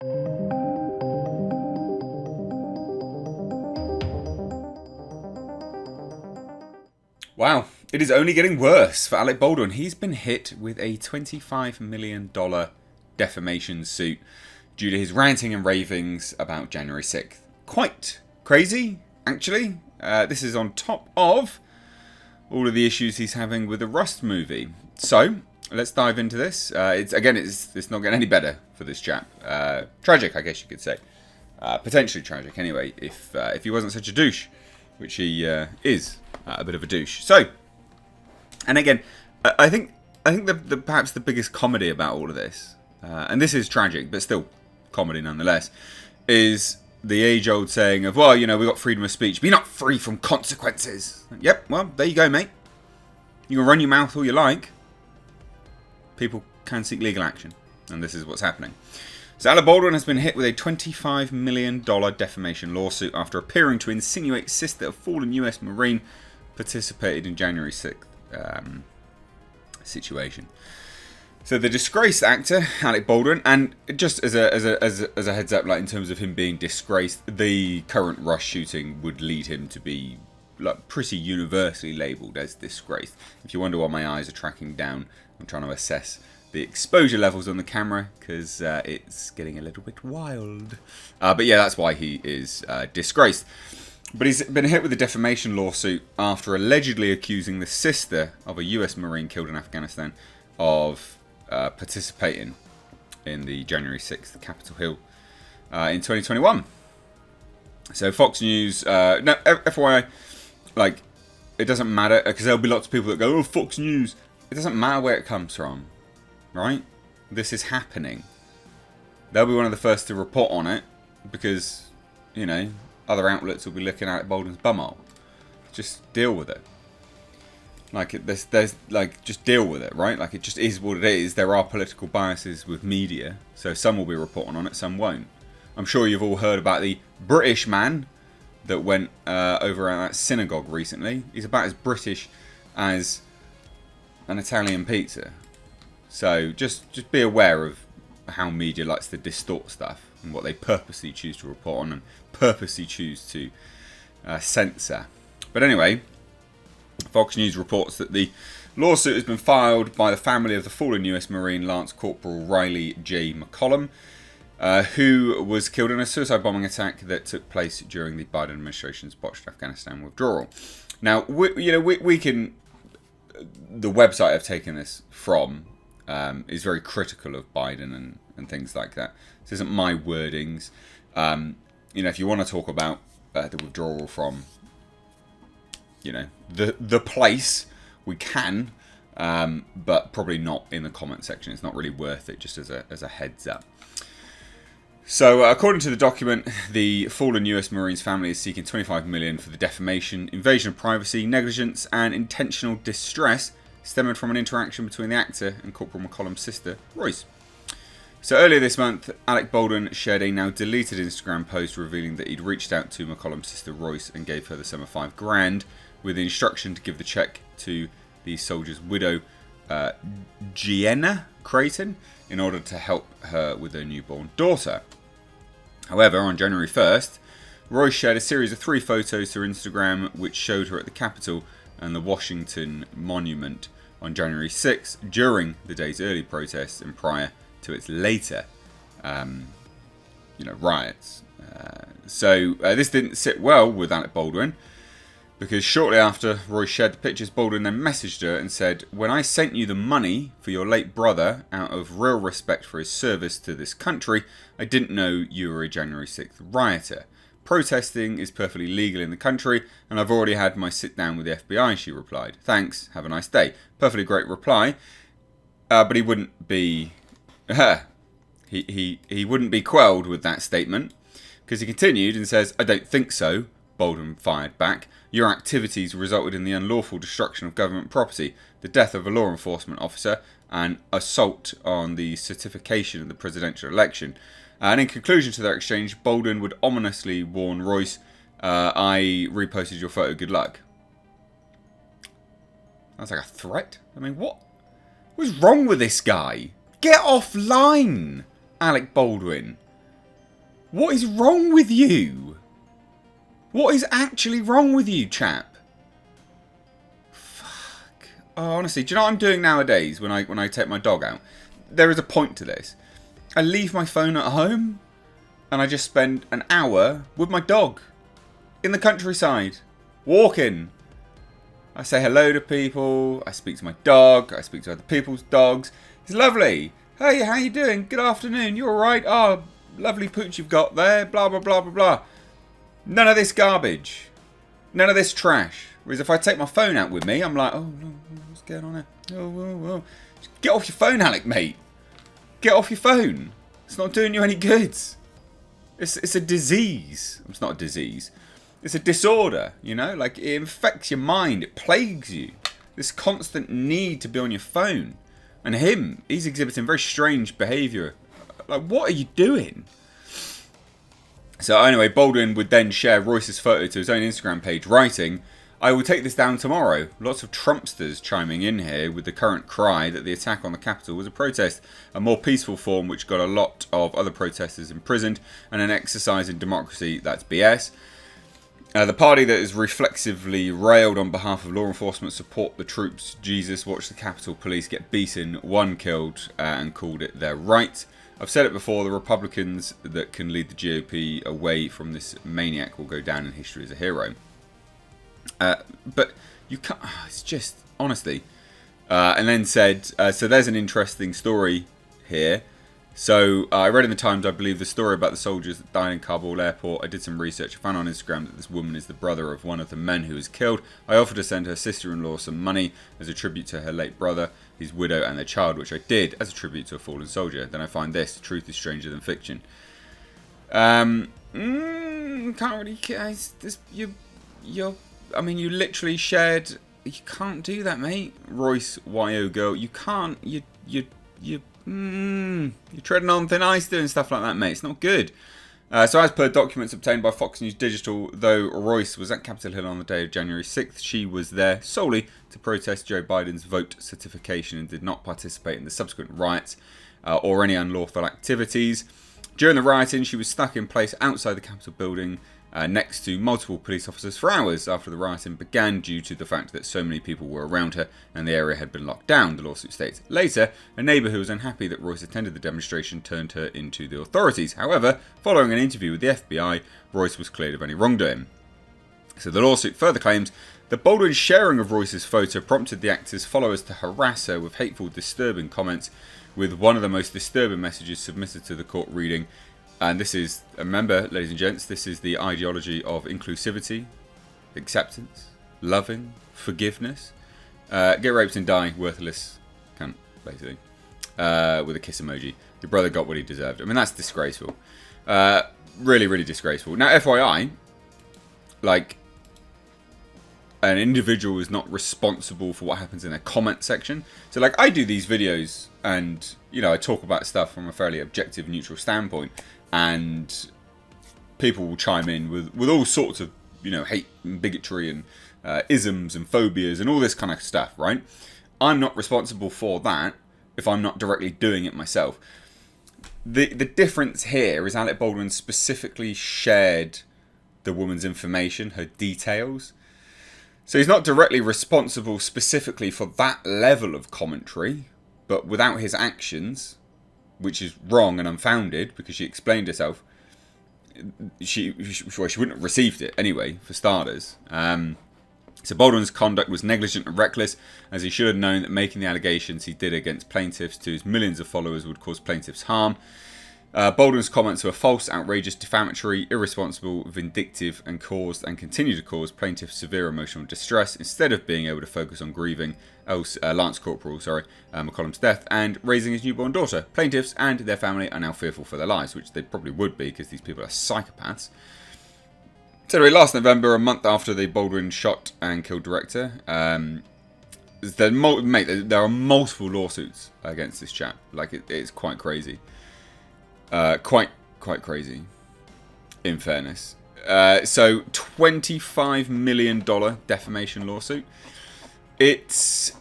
Wow, it is only getting worse for Alec Baldwin. He's been hit with a $25 million defamation suit due to his ranting and ravings about January 6th. Quite crazy, actually. This is on top of all of the issues he's having with the Rust movie. So, let's dive into this. It's not getting any better for this chap. Tragic, I guess you could say. Potentially tragic, anyway, if he wasn't such a douche, which he is. A bit of a douche. So, and again, I think perhaps the biggest comedy about all of this, and this is tragic, but still comedy nonetheless, is the age-old saying of, well, we got freedom of speech, but you're not free from consequences. Yep, well, there you go, mate. You can run your mouth all you like. People can seek legal action, and this is what's happening. So Alec Baldwin has been hit with a $25 million defamation lawsuit after appearing to insinuate sister of fallen US Marine participated in January 6th situation. So the disgraced actor Alec Baldwin, and just as a heads up, like in terms of him being disgraced, the current Rush shooting would lead him to be like pretty universally labelled as disgraced. If you wonder why my eyes are tracking down, I'm trying to assess the exposure levels on the camera because it's getting a little bit wild. But yeah, that's why he is disgraced. But he's been hit with a defamation lawsuit after allegedly accusing the sister of a US Marine killed in Afghanistan of participating in the January 6th Capitol Hill in 2021. So Fox News, no, FYI, like, it doesn't matter, because there'll be lots of people that go, oh, Fox News. It doesn't matter where it comes from, right? This is happening. They'll be one of the first to report on it, because, other outlets will be looking at Baldwin's bumhole. Just deal with it. Like, there's just deal with it, right? Like, it just is what it is. There are political biases with media, so some will be reporting on it, some won't. I'm sure you've all heard about the British man that went over at that synagogue recently. He's about as British as an Italian pizza. So just be aware of how media likes to distort stuff and what they purposely choose to report on and purposely choose to censor. But anyway, Fox News reports that the lawsuit has been filed by the family of the fallen US Marine Lance Corporal Riley J. McCollum, who was killed in a suicide bombing attack that took place during the Biden administration's botched Afghanistan withdrawal. Now, we can... The website I've taken this from is very critical of Biden and things like that. This isn't my wordings. If you want to talk about the withdrawal from, the place, we can, but probably not in the comment section. It's not really worth it, just as a heads up. So, according to the document, the fallen US Marines family is seeking $25 million for the defamation, invasion of privacy, negligence, and intentional distress stemming from an interaction between the actor and Corporal McCollum's sister, Royce. So earlier this month, Alec Baldwin shared a now deleted Instagram post revealing that he'd reached out to McCollum's sister Royce and gave her the sum of $5,000 with the instruction to give the check to the soldier's widow, Gienna Creighton, in order to help her with her newborn daughter. However, on January 1st, Royce shared a series of 3 photos to her Instagram which showed her at the Capitol and the Washington Monument on January 6th during the day's early protests and prior to its later, riots. So this didn't sit well with Alec Baldwin, because shortly after Royce shared the pictures, Baldwin then messaged her and said, "When I sent you the money for your late brother out of real respect for his service to this country, I didn't know you were a January 6th rioter. Protesting is perfectly legal in the country, and I've already had my sit down with the FBI," she replied. "Thanks, have a nice day." Perfectly great reply, but he wouldn't be... he wouldn't be quelled with that statement, because he continued and says, "I don't think so," Baldwin fired back. "Your activities resulted in the unlawful destruction of government property, the death of a law enforcement officer, and assault on the certification of the presidential election." And in conclusion to their exchange, Baldwin would ominously warn Royce, "I reposted your photo, good luck." That's like a threat. I mean, what's wrong with this guy? Get offline, Alec Baldwin. What is wrong with you? What is actually wrong with you, chap? Fuck. Oh, honestly, do you know what I'm doing nowadays when I take my dog out? There is a point to this. I leave my phone at home and I just spend an hour with my dog in the countryside, walking. I say hello to people, I speak to my dog, I speak to other people's dogs. It's lovely. Hey, how you doing? Good afternoon. You alright? Oh, lovely pooch you've got there. Blah, blah, blah, blah, blah. None of this garbage. None of this trash. Whereas if I take my phone out with me, I'm like, oh, no, what's going on there? Oh, whoa, whoa. Get off your phone, Alec, mate. Get off your phone. It's not doing you any good. It's a disease. It's not a disease. It's a disorder, you know? Like, it infects your mind. It plagues you. This constant need to be on your phone. And he's exhibiting very strange behaviour. Like, what are you doing? So anyway, Baldwin would then share Royce's photo to his own Instagram page, writing, I will take this down tomorrow. Lots of Trumpsters chiming in here with the current cry that the attack on the Capitol was a protest, a more peaceful form which got a lot of other protesters imprisoned, and an exercise in democracy. That's BS. The party that is reflexively railed on behalf of law enforcement support the troops. Jesus, watch the Capitol Police get beaten, one killed, and called it their right. I've said it before, the Republicans that can lead the GOP away from this maniac will go down in history as a hero. But you can't, it's just, honestly. And then said, so there's an interesting story here. So I read in the Times, I believe, the story about the soldiers that died in Kabul airport. I did some research. I found on Instagram that this woman is the brother of one of the men who was killed. I offered to send her sister-in-law some money as a tribute to her late brother, his widow and their child, which I did as a tribute to a fallen soldier. Then I find this: truth is stranger than fiction. Can't really. I mean, you literally shared. You can't do that, mate. Royce YO girl, you can't. You're treading on thin ice doing stuff like that, mate. It's not good. So as per documents obtained by Fox News Digital, though Royce was at Capitol Hill on the day of January 6th, she was there solely to protest Joe Biden's vote certification and did not participate in the subsequent riots or any unlawful activities. During the rioting, she was stuck in place outside the Capitol building next to multiple police officers for hours after the rioting began due to the fact that so many people were around her and the area had been locked down, the lawsuit states. Later, a neighbour who was unhappy that Royce attended the demonstration turned her into the authorities. However, following an interview with the FBI, Royce was cleared of any wrongdoing. So the lawsuit further claims that Baldwin's sharing of Royce's photo prompted the actor's followers to harass her with hateful, disturbing comments, with one of the most disturbing messages submitted to the court reading, and this is, remember, ladies and gents, this is the ideology of inclusivity, acceptance, loving, forgiveness. Get raped and die, worthless cunt, basically. With a kiss emoji. Your brother got what he deserved. I mean, that's disgraceful. Really, really disgraceful. Now, FYI, like, an individual is not responsible for what happens in their comment section. So, like, I do these videos and, you know, I talk about stuff from a fairly objective, neutral standpoint. And people will chime in with all sorts of, you know, hate and bigotry and isms and phobias and all this kind of stuff, right? I'm not responsible for that if I'm not directly doing it myself. The difference here is Alec Baldwin specifically shared the woman's information, her details. So he's not directly responsible specifically for that level of commentary, but without his actions, which is wrong and unfounded because she explained herself, she wouldn't have received it anyway, for starters. So Baldwin's conduct was negligent and reckless, as he should have known that making the allegations he did against plaintiffs to his millions of followers would cause plaintiffs harm. Baldwin's comments were false, outrageous, defamatory, irresponsible, vindictive, and caused and continue to cause plaintiffs severe emotional distress instead of being able to focus on grieving Lance Corporal, McCollum's death and raising his newborn daughter. Plaintiffs and their family are now fearful for their lives, which they probably would be because these people are psychopaths. So anyway, last November, a month after the Baldwin shot and killed director, there are multiple lawsuits against this chap. Like, it's quite crazy. Quite crazy, in fairness. So, $25 million defamation lawsuit. This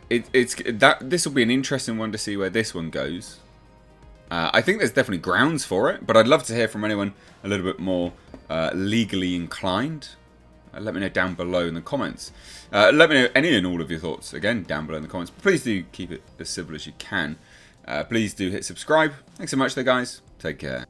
will be an interesting one to see where this one goes. I think there's definitely grounds for it, but I'd love to hear from anyone a little bit more legally inclined. Let me know down below in the comments. Let me know any and all of your thoughts, again, down below in the comments. Please do keep it as civil as you can. Please do hit subscribe. Thanks so much there, guys. Take care.